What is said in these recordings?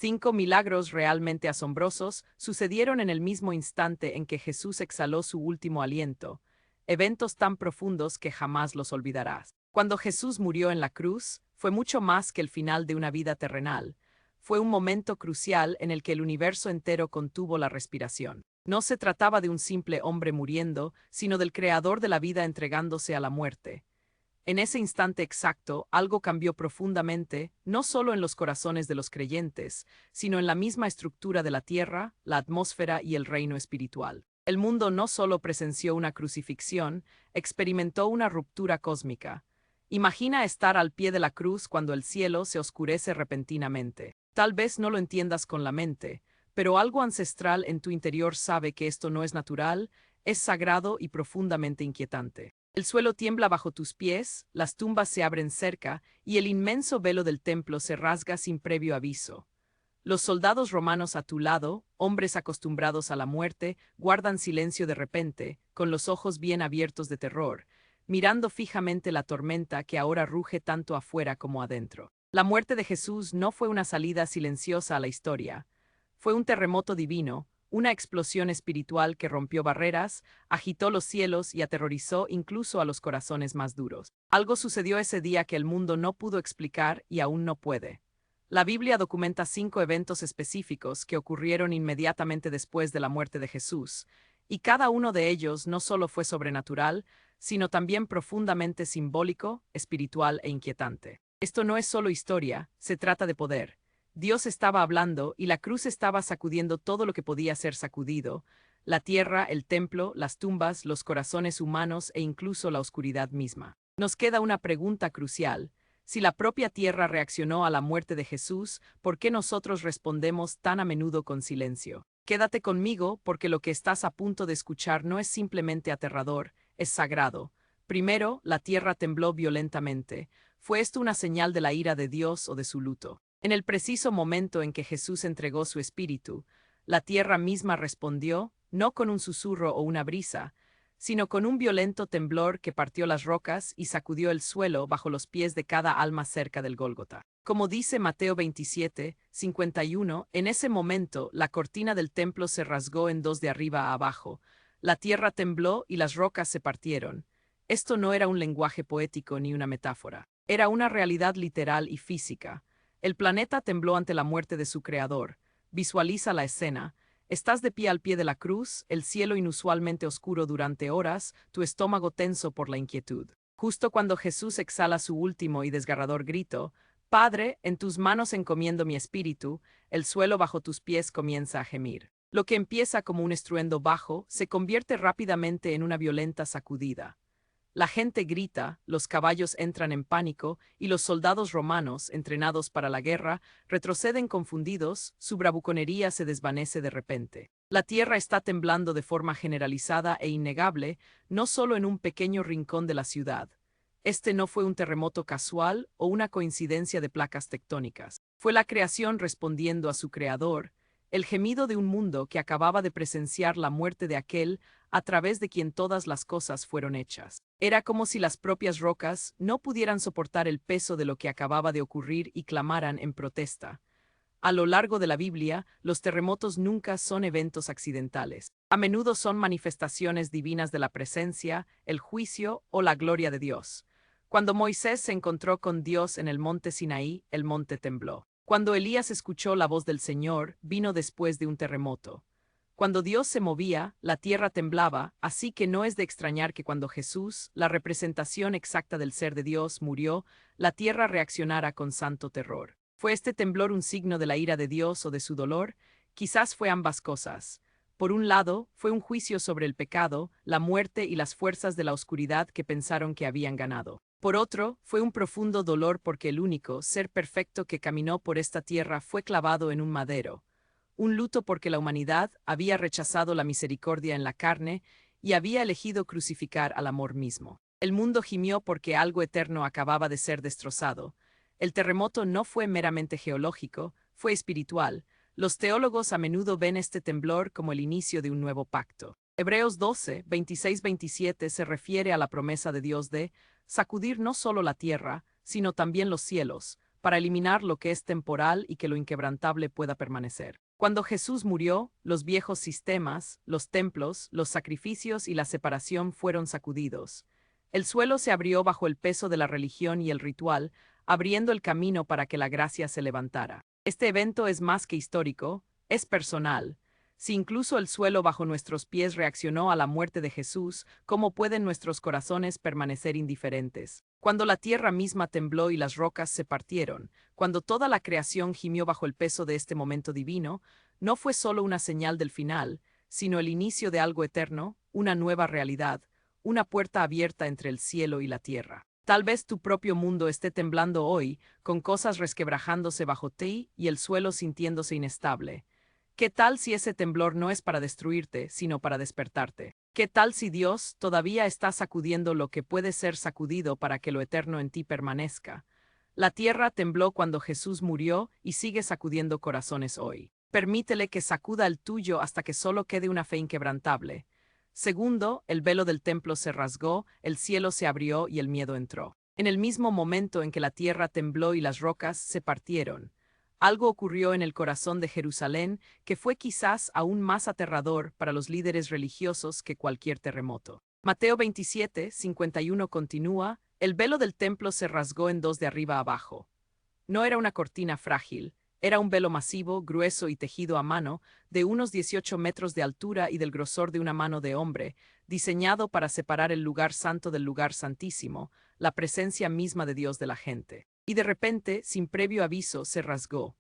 5 milagros realmente asombrosos sucedieron en el mismo instante en que Jesús exhaló su último aliento, eventos tan profundos que jamás los olvidarás. Cuando Jesús murió en la cruz, fue mucho más que el final de una vida terrenal. Fue un momento crucial en el que el universo entero contuvo la respiración. No se trataba de un simple hombre muriendo, sino del creador de la vida entregándose a la muerte. En ese instante exacto, algo cambió profundamente, no solo en los corazones de los creyentes, sino en la misma estructura de la tierra, la atmósfera y el reino espiritual. El mundo no solo presenció una crucifixión, experimentó una ruptura cósmica. Imagina estar al pie de la cruz cuando el cielo se oscurece repentinamente. Tal vez no lo entiendas con la mente, pero algo ancestral en tu interior sabe que esto no es natural, es sagrado y profundamente inquietante. El suelo tiembla bajo tus pies, las tumbas se abren cerca, y el inmenso velo del templo se rasga sin previo aviso. Los soldados romanos a tu lado, hombres acostumbrados a la muerte, guardan silencio de repente, con los ojos bien abiertos de terror, mirando fijamente la tormenta que ahora ruge tanto afuera como adentro. La muerte de Jesús no fue una salida silenciosa a la historia. Fue un terremoto divino, una explosión espiritual que rompió barreras, agitó los cielos y aterrorizó incluso a los corazones más duros. Algo sucedió ese día que el mundo no pudo explicar y aún no puede. La Biblia documenta 5 eventos específicos que ocurrieron inmediatamente después de la muerte de Jesús, y cada uno de ellos no solo fue sobrenatural, sino también profundamente simbólico, espiritual e inquietante. Esto no es solo historia, se trata de poder. Dios estaba hablando y la cruz estaba sacudiendo todo lo que podía ser sacudido: la tierra, el templo, las tumbas, los corazones humanos e incluso la oscuridad misma. Nos queda una pregunta crucial. Si la propia tierra reaccionó a la muerte de Jesús, ¿por qué nosotros respondemos tan a menudo con silencio? Quédate conmigo porque lo que estás a punto de escuchar no es simplemente aterrador, es sagrado. Primero, la tierra tembló violentamente. ¿Fue esto una señal de la ira de Dios o de su luto? En el preciso momento en que Jesús entregó su espíritu, la tierra misma respondió, no con un susurro o una brisa, sino con un violento temblor que partió las rocas y sacudió el suelo bajo los pies de cada alma cerca del Gólgota. Como dice Mateo 27:51, en ese momento la cortina del templo se rasgó en dos de arriba a abajo, la tierra tembló y las rocas se partieron. Esto no era un lenguaje poético ni una metáfora, era una realidad literal y física. El planeta tembló ante la muerte de su creador. Visualiza la escena. Estás de pie al pie de la cruz, el cielo inusualmente oscuro durante horas, tu estómago tenso por la inquietud. Justo cuando Jesús exhala su último y desgarrador grito, Padre, en tus manos encomiendo mi espíritu, el suelo bajo tus pies comienza a gemir. Lo que empieza como un estruendo bajo se convierte rápidamente en una violenta sacudida. La gente grita, los caballos entran en pánico y los soldados romanos, entrenados para la guerra, retroceden confundidos, su bravuconería se desvanece de repente. La tierra está temblando de forma generalizada e innegable, no solo en un pequeño rincón de la ciudad. Este no fue un terremoto casual o una coincidencia de placas tectónicas. Fue la creación respondiendo a su creador, el gemido de un mundo que acababa de presenciar la muerte de aquel a través de quien todas las cosas fueron hechas. Era como si las propias rocas no pudieran soportar el peso de lo que acababa de ocurrir y clamaran en protesta. A lo largo de la Biblia, los terremotos nunca son eventos accidentales. A menudo son manifestaciones divinas de la presencia, el juicio o la gloria de Dios. Cuando Moisés se encontró con Dios en el monte Sinaí, el monte tembló. Cuando Elías escuchó la voz del Señor, vino después de un terremoto. Cuando Dios se movía, la tierra temblaba, así que no es de extrañar que cuando Jesús, la representación exacta del ser de Dios, murió, la tierra reaccionara con santo terror. ¿Fue este temblor un signo de la ira de Dios o de su dolor? Quizás fue ambas cosas. Por un lado, fue un juicio sobre el pecado, la muerte y las fuerzas de la oscuridad que pensaron que habían ganado. Por otro, fue un profundo dolor porque el único ser perfecto que caminó por esta tierra fue clavado en un madero. Un luto porque la humanidad había rechazado la misericordia en la carne y había elegido crucificar al amor mismo. El mundo gimió porque algo eterno acababa de ser destrozado. El terremoto no fue meramente geológico, fue espiritual. Los teólogos a menudo ven este temblor como el inicio de un nuevo pacto. Hebreos 12:26-27 se refiere a la promesa de Dios de sacudir no solo la tierra, sino también los cielos, para eliminar lo que es temporal y que lo inquebrantable pueda permanecer. Cuando Jesús murió, los viejos sistemas, los templos, los sacrificios y la separación fueron sacudidos. El suelo se abrió bajo el peso de la religión y el ritual, abriendo el camino para que la gracia se levantara. Este evento es más que histórico, es personal. Si incluso el suelo bajo nuestros pies reaccionó a la muerte de Jesús, ¿cómo pueden nuestros corazones permanecer indiferentes? Cuando la tierra misma tembló y las rocas se partieron, cuando toda la creación gimió bajo el peso de este momento divino, no fue solo una señal del final, sino el inicio de algo eterno, una nueva realidad, una puerta abierta entre el cielo y la tierra. Tal vez tu propio mundo esté temblando hoy, con cosas resquebrajándose bajo ti y el suelo sintiéndose inestable. ¿Qué tal si ese temblor no es para destruirte, sino para despertarte? ¿Qué tal si Dios todavía está sacudiendo lo que puede ser sacudido para que lo eterno en ti permanezca? La tierra tembló cuando Jesús murió y sigue sacudiendo corazones hoy. Permítele que sacuda el tuyo hasta que solo quede una fe inquebrantable. Segundo, el velo del templo se rasgó, el cielo se abrió y el miedo entró. En el mismo momento en que la tierra tembló y las rocas se partieron, algo ocurrió en el corazón de Jerusalén que fue quizás aún más aterrador para los líderes religiosos que cualquier terremoto. Mateo 27, 51 continúa, el velo del templo se rasgó en dos de arriba a abajo. No era una cortina frágil, era un velo masivo, grueso y tejido a mano, de unos 18 metros de altura y del grosor de una mano de hombre, diseñado para separar el lugar santo del lugar santísimo, la presencia misma de Dios de la gente. Y de repente, sin previo aviso, se rasgó.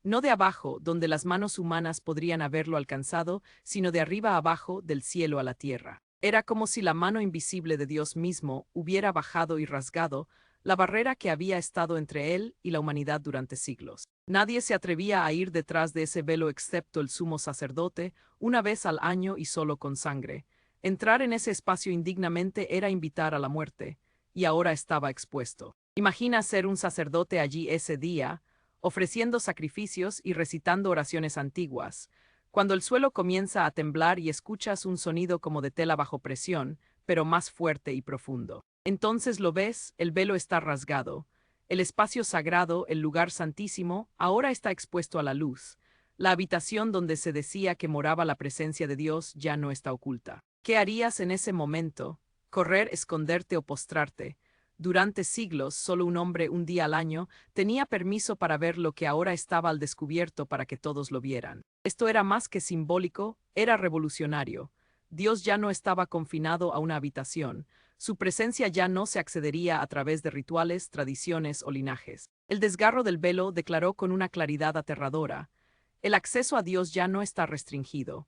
No de abajo, donde las manos humanas podrían haberlo alcanzado, sino de arriba a abajo, del cielo a la tierra. Era como si la mano invisible de Dios mismo hubiera bajado y rasgado la barrera que había estado entre él y la humanidad durante siglos. Nadie se atrevía a ir detrás de ese velo excepto el sumo sacerdote, una vez al año y solo con sangre. Entrar en ese espacio indignamente era invitar a la muerte, y ahora estaba expuesto. Imagina ser un sacerdote allí ese día, ofreciendo sacrificios y recitando oraciones antiguas. Cuando el suelo comienza a temblar y escuchas un sonido como de tela bajo presión, pero más fuerte y profundo. Entonces lo ves, el velo está rasgado. El espacio sagrado, el lugar santísimo, ahora está expuesto a la luz. La habitación donde se decía que moraba la presencia de Dios ya no está oculta. ¿Qué harías en ese momento? Correr, esconderte o postrarte. Durante siglos, solo un hombre un día al año tenía permiso para ver lo que ahora estaba al descubierto para que todos lo vieran. Esto era más que simbólico, era revolucionario. Dios ya no estaba confinado a una habitación. Su presencia ya no se accedería a través de rituales, tradiciones o linajes. El desgarro del velo declaró con una claridad aterradora: el acceso a Dios ya no está restringido.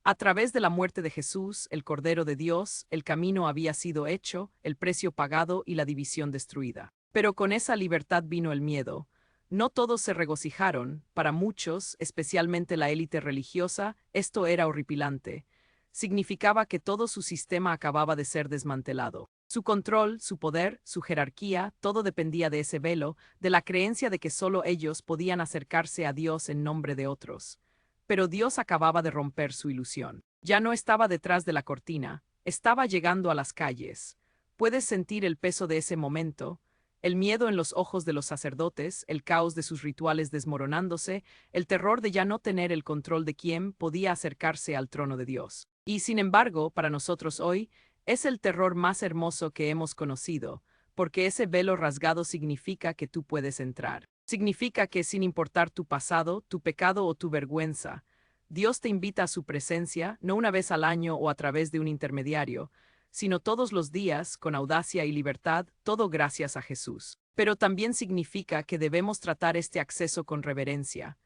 A través de la muerte de Jesús, el Cordero de Dios, el camino había sido hecho, el precio pagado y la división destruida. Pero con esa libertad vino el miedo. No todos se regocijaron, para muchos, especialmente la élite religiosa, esto era horripilante. Significaba que todo su sistema acababa de ser desmantelado. Su control, su poder, su jerarquía, todo dependía de ese velo, de la creencia de que solo ellos podían acercarse a Dios en nombre de otros. Pero Dios acababa de romper su ilusión. Ya no estaba detrás de la cortina, estaba llegando a las calles. Puedes sentir el peso de ese momento, el miedo en los ojos de los sacerdotes, el caos de sus rituales desmoronándose, el terror de ya no tener el control de quién podía acercarse al trono de Dios. Y sin embargo, para nosotros hoy, es el terror más hermoso que hemos conocido, porque ese velo rasgado significa que tú puedes entrar. Significa que sin importar tu pasado, tu pecado o tu vergüenza, Dios te invita a su presencia, no una vez al año o a través de un intermediario, sino todos los días, con audacia y libertad, todo gracias a Jesús. Pero también significa que debemos tratar este acceso con reverencia.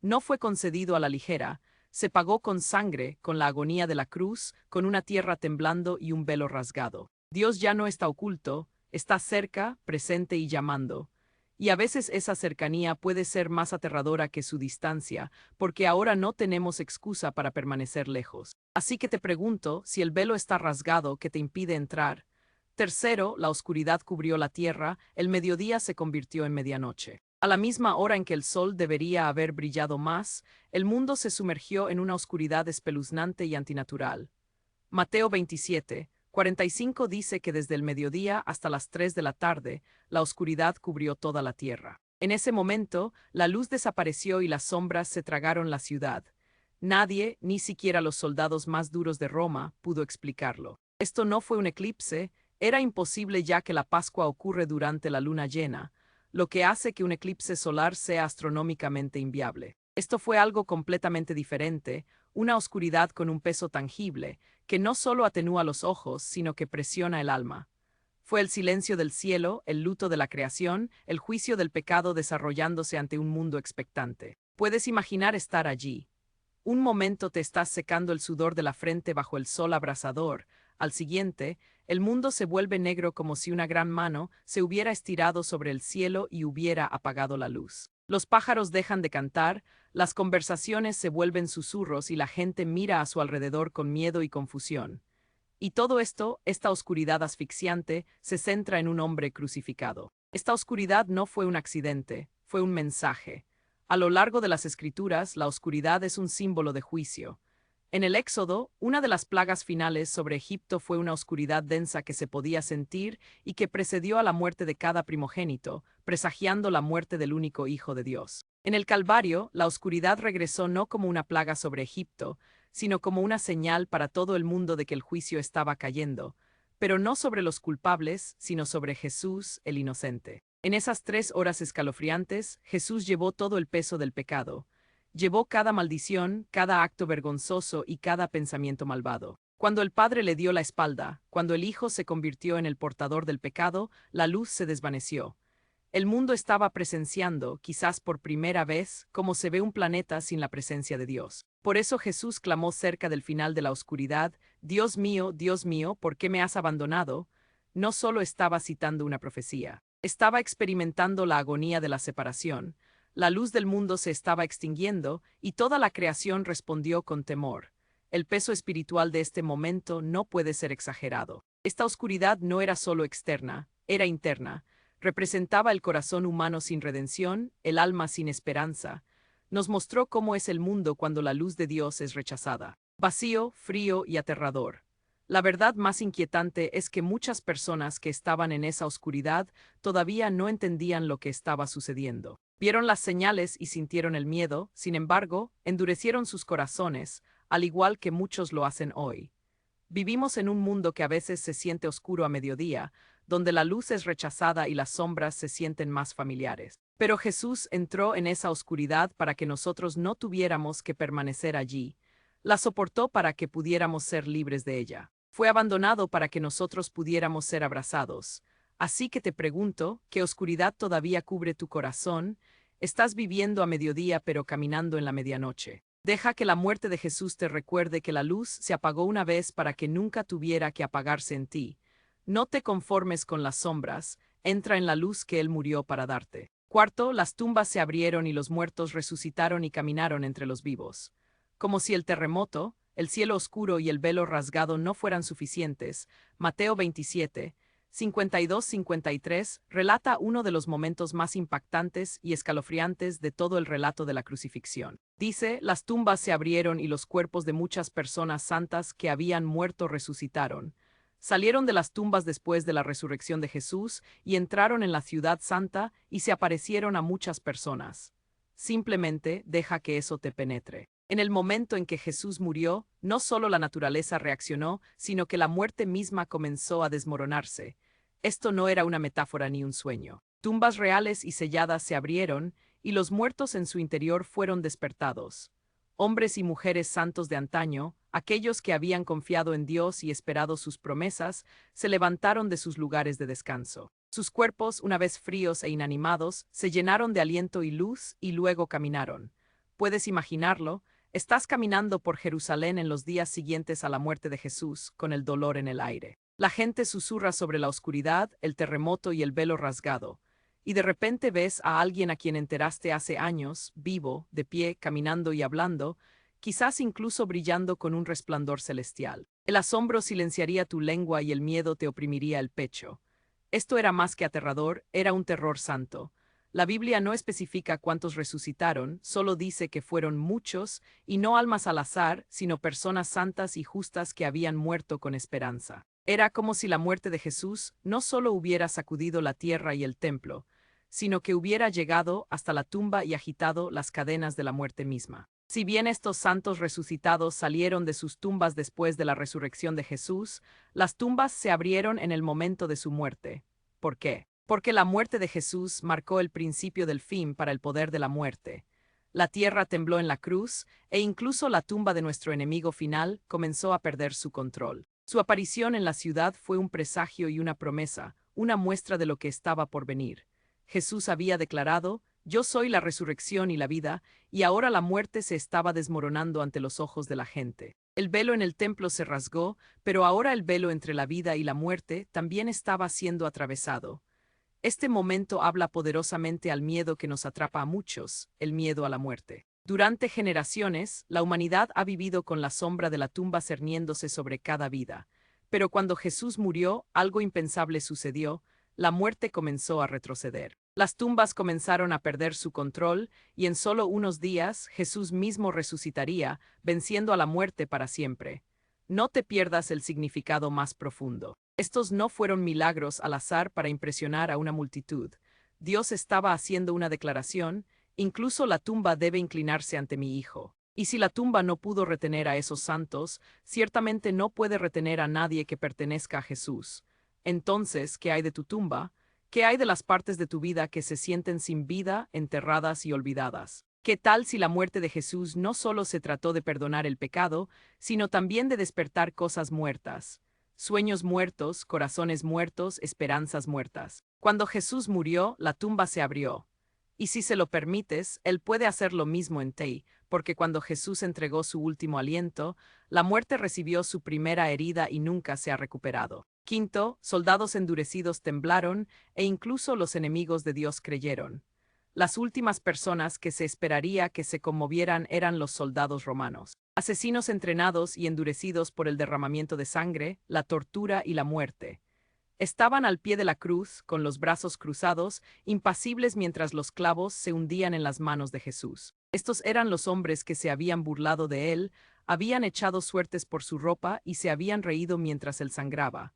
No fue concedido a la ligera, se pagó con sangre, con la agonía de la cruz, con una tierra temblando y un velo rasgado. Dios ya no está oculto, está cerca, presente y llamando. Y a veces esa cercanía puede ser más aterradora que su distancia, porque ahora no tenemos excusa para permanecer lejos. Así que te pregunto si el velo está rasgado que te impide entrar. Tercero, la oscuridad cubrió la tierra, el mediodía se convirtió en medianoche. A la misma hora en que el sol debería haber brillado más, el mundo se sumergió en una oscuridad espeluznante y antinatural. Mateo 27, 45 dice que desde el mediodía hasta las 3 de la tarde, la oscuridad cubrió toda la tierra. En ese momento, la luz desapareció y las sombras se tragaron la ciudad. Nadie, ni siquiera los soldados más duros de Roma, pudo explicarlo. Esto no fue un eclipse, era imposible ya que la Pascua ocurre durante la luna llena, lo que hace que un eclipse solar sea astronómicamente inviable. Esto fue algo completamente diferente, una oscuridad con un peso tangible, que no solo atenúa los ojos, sino que presiona el alma. Fue el silencio del cielo, el luto de la creación, el juicio del pecado desarrollándose ante un mundo expectante. Puedes imaginar estar allí. Un momento te estás secando el sudor de la frente bajo el sol abrasador. Al siguiente, el mundo se vuelve negro como si una gran mano se hubiera estirado sobre el cielo y hubiera apagado la luz. Los pájaros dejan de cantar, las conversaciones se vuelven susurros y la gente mira a su alrededor con miedo y confusión. Y todo esto, esta oscuridad asfixiante, se centra en un hombre crucificado. Esta oscuridad no fue un accidente, fue un mensaje. A lo largo de las Escrituras, la oscuridad es un símbolo de juicio. En el Éxodo, una de las plagas finales sobre Egipto fue una oscuridad densa que se podía sentir y que precedió a la muerte de cada primogénito, presagiando la muerte del único Hijo de Dios. En el Calvario, la oscuridad regresó no como una plaga sobre Egipto, sino como una señal para todo el mundo de que el juicio estaba cayendo, pero no sobre los culpables, sino sobre Jesús, el inocente. En esas 3 horas escalofriantes, Jesús llevó todo el peso del pecado. Llevó cada maldición, cada acto vergonzoso y cada pensamiento malvado. Cuando el Padre le dio la espalda, cuando el Hijo se convirtió en el portador del pecado, la luz se desvaneció. El mundo estaba presenciando, quizás por primera vez, cómo se ve un planeta sin la presencia de Dios. Por eso Jesús clamó cerca del final de la oscuridad, Dios mío, ¿por qué me has abandonado? No solo estaba citando una profecía, estaba experimentando la agonía de la separación. La luz del mundo se estaba extinguiendo y toda la creación respondió con temor. El peso espiritual de este momento no puede ser exagerado. Esta oscuridad no era solo externa, era interna. Representaba el corazón humano sin redención, el alma sin esperanza. Nos mostró cómo es el mundo cuando la luz de Dios es rechazada. Vacío, frío y aterrador. La verdad más inquietante es que muchas personas que estaban en esa oscuridad todavía no entendían lo que estaba sucediendo. Vieron las señales y sintieron el miedo, sin embargo, endurecieron sus corazones, al igual que muchos lo hacen hoy. Vivimos en un mundo que a veces se siente oscuro a mediodía, donde la luz es rechazada y las sombras se sienten más familiares. Pero Jesús entró en esa oscuridad para que nosotros no tuviéramos que permanecer allí. La soportó para que pudiéramos ser libres de ella. Fue abandonado para que nosotros pudiéramos ser abrazados. Así que te pregunto, ¿qué oscuridad todavía cubre tu corazón? Estás viviendo a mediodía pero caminando en la medianoche. Deja que la muerte de Jesús te recuerde que la luz se apagó una vez para que nunca tuviera que apagarse en ti. No te conformes con las sombras, entra en la luz que Él murió para darte. Cuarto, las tumbas se abrieron y los muertos resucitaron y caminaron entre los vivos. Como si el terremoto, el cielo oscuro y el velo rasgado no fueran suficientes, Mateo 27, 52-53 relata uno de los momentos más impactantes y escalofriantes de todo el relato de la crucifixión. Dice, las tumbas se abrieron y los cuerpos de muchas personas santas que habían muerto resucitaron. Salieron de las tumbas después de la resurrección de Jesús y entraron en la ciudad santa y se aparecieron a muchas personas. Simplemente deja que eso te penetre. En el momento en que Jesús murió, no solo la naturaleza reaccionó, sino que la muerte misma comenzó a desmoronarse. Esto no era una metáfora ni un sueño. Tumbas reales y selladas se abrieron, y los muertos en su interior fueron despertados. Hombres y mujeres santos de antaño, aquellos que habían confiado en Dios y esperado sus promesas, se levantaron de sus lugares de descanso. Sus cuerpos, una vez fríos e inanimados, se llenaron de aliento y luz y luego caminaron. ¿Puedes imaginarlo? Estás caminando por Jerusalén en los días siguientes a la muerte de Jesús, con el dolor en el aire. La gente susurra sobre la oscuridad, el terremoto y el velo rasgado. Y de repente ves a alguien a quien enteraste hace años, vivo, de pie, caminando y hablando, quizás incluso brillando con un resplandor celestial. El asombro silenciaría tu lengua y el miedo te oprimiría el pecho. Esto era más que aterrador, era un terror santo. La Biblia no especifica cuántos resucitaron, solo dice que fueron muchos, y no almas al azar, sino personas santas y justas que habían muerto con esperanza. Era como si la muerte de Jesús no solo hubiera sacudido la tierra y el templo, sino que hubiera llegado hasta la tumba y agitado las cadenas de la muerte misma. Si bien estos santos resucitados salieron de sus tumbas después de la resurrección de Jesús, las tumbas se abrieron en el momento de su muerte. ¿Por qué? Porque la muerte de Jesús marcó el principio del fin para el poder de la muerte. La tierra tembló en la cruz, e incluso la tumba de nuestro enemigo final comenzó a perder su control. Su aparición en la ciudad fue un presagio y una promesa, una muestra de lo que estaba por venir. Jesús había declarado: «Yo soy la resurrección y la vida», y ahora la muerte se estaba desmoronando ante los ojos de la gente. El velo en el templo se rasgó, pero ahora el velo entre la vida y la muerte también estaba siendo atravesado. Este momento habla poderosamente al miedo que nos atrapa a muchos, el miedo a la muerte. Durante generaciones, la humanidad ha vivido con la sombra de la tumba cerniéndose sobre cada vida. Pero cuando Jesús murió, algo impensable sucedió: la muerte comenzó a retroceder. Las tumbas comenzaron a perder su control, y en solo unos días Jesús mismo resucitaría, venciendo a la muerte para siempre. No te pierdas el significado más profundo. Estos no fueron milagros al azar para impresionar a una multitud. Dios estaba haciendo una declaración: incluso la tumba debe inclinarse ante mi Hijo. Y si la tumba no pudo retener a esos santos, ciertamente no puede retener a nadie que pertenezca a Jesús. Entonces, ¿qué hay de tu tumba? ¿Qué hay de las partes de tu vida que se sienten sin vida, enterradas y olvidadas? ¿Qué tal si la muerte de Jesús no solo se trató de perdonar el pecado, sino también de despertar cosas muertas? Sueños muertos, corazones muertos, esperanzas muertas. Cuando Jesús murió, la tumba se abrió. Y si se lo permites, Él puede hacer lo mismo en ti, porque cuando Jesús entregó su último aliento, la muerte recibió su primera herida y nunca se ha recuperado. Quinto, soldados endurecidos temblaron, e incluso los enemigos de Dios creyeron. Las últimas personas que se esperaría que se conmovieran eran los soldados romanos. Asesinos entrenados y endurecidos por el derramamiento de sangre, la tortura y la muerte. Estaban al pie de la cruz, con los brazos cruzados, impasibles mientras los clavos se hundían en las manos de Jesús. Estos eran los hombres que se habían burlado de él, habían echado suertes por su ropa y se habían reído mientras él sangraba.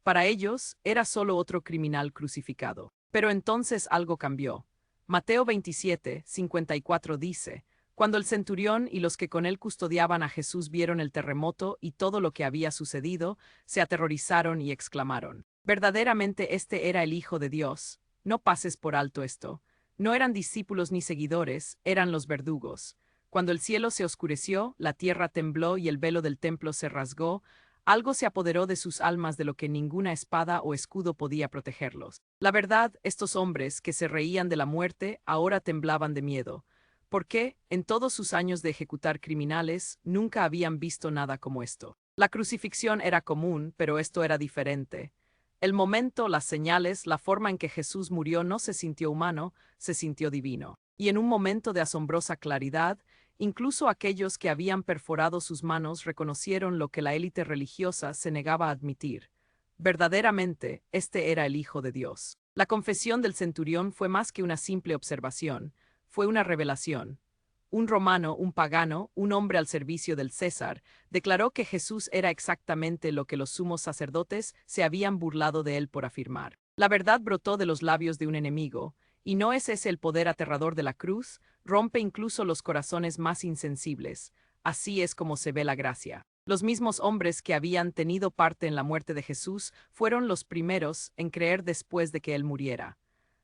Para ellos, era solo otro criminal crucificado. Pero entonces algo cambió. Mateo 27, 54 dice: «Cuando el centurión y los que con él custodiaban a Jesús vieron el terremoto y todo lo que había sucedido, se aterrorizaron y exclamaron: verdaderamente este era el Hijo de Dios». No pases por alto esto. No eran discípulos ni seguidores, eran los verdugos. Cuando el cielo se oscureció, la tierra tembló y el velo del templo se rasgó, algo se apoderó de sus almas de lo que ninguna espada o escudo podía protegerlos. La verdad, estos hombres que se reían de la muerte ahora temblaban de miedo, porque, en todos sus años de ejecutar criminales, nunca habían visto nada como esto. La crucifixión era común, pero esto era diferente. El momento, las señales, la forma en que Jesús murió no se sintió humano, se sintió divino. Y en un momento de asombrosa claridad, incluso aquellos que habían perforado sus manos reconocieron lo que la élite religiosa se negaba a admitir. Verdaderamente, este era el Hijo de Dios. La confesión del centurión fue más que una simple observación, fue una revelación. Un romano, un pagano, un hombre al servicio del César, declaró que Jesús era exactamente lo que los sumos sacerdotes se habían burlado de él por afirmar. La verdad brotó de los labios de un enemigo, y ¿no es ese el poder aterrador de la cruz? Rompe incluso los corazones más insensibles. Así es como se ve la gracia. Los mismos hombres que habían tenido parte en la muerte de Jesús fueron los primeros en creer después de que él muriera.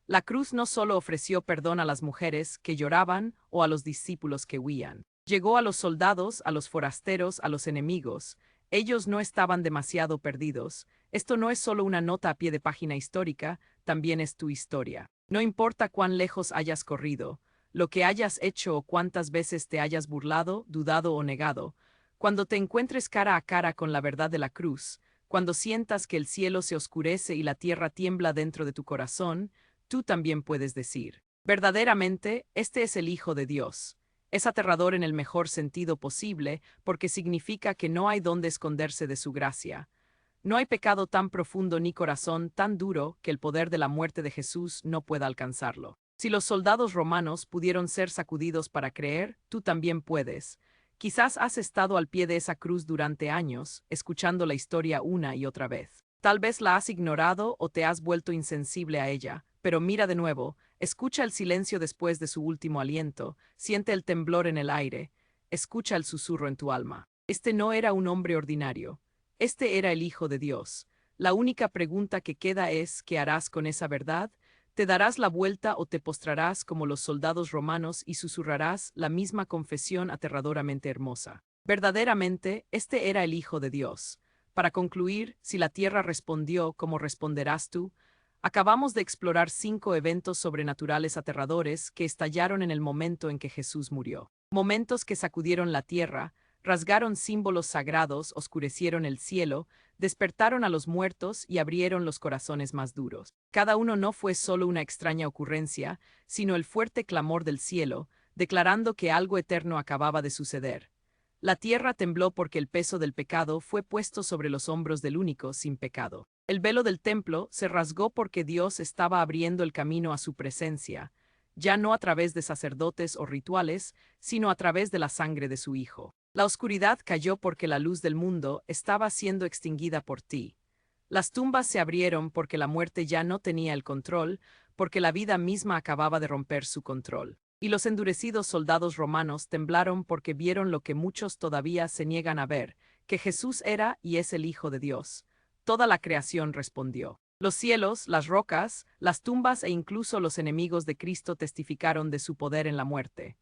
La cruz no solo ofreció perdón a las mujeres que lloraban o a los discípulos que huían. Llegó a los soldados, a los forasteros, a los enemigos. Ellos no estaban demasiado perdidos. Esto no es solo una nota a pie de página histórica, también es tu historia. No importa cuán lejos hayas corrido, lo que hayas hecho o cuántas veces te hayas burlado, dudado o negado, cuando te encuentres cara a cara con la verdad de la cruz, cuando sientas que el cielo se oscurece y la tierra tiembla dentro de tu corazón, tú también puedes decir: verdaderamente, este es el Hijo de Dios. Es aterrador en el mejor sentido posible, porque significa que no hay dónde esconderse de su gracia. No hay pecado tan profundo ni corazón tan duro que el poder de la muerte de Jesús no pueda alcanzarlo. Si los soldados romanos pudieron ser sacudidos para creer, tú también puedes. Quizás has estado al pie de esa cruz durante años, escuchando la historia una y otra vez. Tal vez la has ignorado o te has vuelto insensible a ella, pero mira de nuevo, Escucha el silencio después de su último aliento, siente el temblor en el aire, escucha el susurro en tu alma. Este no era un hombre ordinario, este era el Hijo de Dios. La única pregunta que queda es, ¿qué harás con esa verdad? ¿Te darás la vuelta o te postrarás como los soldados romanos y susurrarás la misma confesión aterradoramente hermosa? Verdaderamente, este era el Hijo de Dios. Para concluir, si la tierra respondió, ¿cómo responderás tú? Acabamos de explorar 5 eventos sobrenaturales aterradores que estallaron en el momento en que Jesús murió. Momentos que sacudieron la tierra, rasgaron símbolos sagrados, oscurecieron el cielo, despertaron a los muertos y abrieron los corazones más duros. Cada uno no fue solo una extraña ocurrencia, sino el fuerte clamor del cielo, declarando que algo eterno acababa de suceder. La tierra tembló porque el peso del pecado fue puesto sobre los hombros del único sin pecado. El velo del templo se rasgó porque Dios estaba abriendo el camino a su presencia, ya no a través de sacerdotes o rituales, sino a través de la sangre de su Hijo. La oscuridad cayó porque la luz del mundo estaba siendo extinguida por ti. Las tumbas se abrieron porque la muerte ya no tenía el control, porque la vida misma acababa de romper su control. Y los endurecidos soldados romanos temblaron porque vieron lo que muchos todavía se niegan a ver, que Jesús era y es el Hijo de Dios. Toda la creación respondió. Los cielos, las rocas, las tumbas e incluso los enemigos de Cristo testificaron de su poder en la muerte.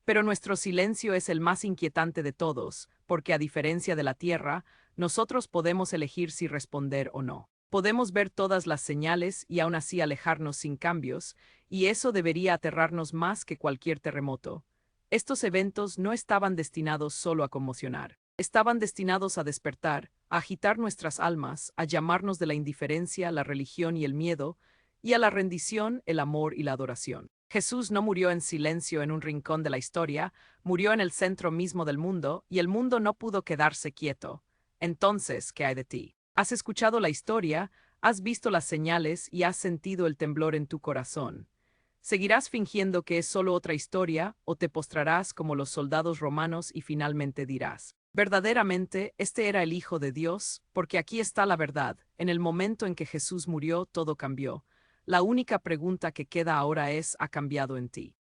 Pero nuestro silencio es el más inquietante de todos, porque a diferencia de la tierra, nosotros podemos elegir si responder o no. Podemos ver todas las señales y aún así alejarnos sin cambios, y eso debería aterrarnos más que cualquier terremoto. Estos eventos no estaban destinados solo a conmocionar. Estaban destinados a despertar, a agitar nuestras almas, a llamarnos de la indiferencia, la religión y el miedo, y a la rendición, el amor y la adoración. Jesús no murió en silencio en un rincón de la historia, murió en el centro mismo del mundo, y el mundo no pudo quedarse quieto. Entonces, ¿qué hay de ti? ¿Has escuchado la historia? ¿Has visto las señales y has sentido el temblor en tu corazón? ¿Seguirás fingiendo que es solo otra historia o te postrarás como los soldados romanos y finalmente dirás: verdaderamente, este era el Hijo de Dios? Porque aquí está la verdad. En el momento en que Jesús murió, todo cambió. La única pregunta que queda ahora es: ¿ha cambiado en ti?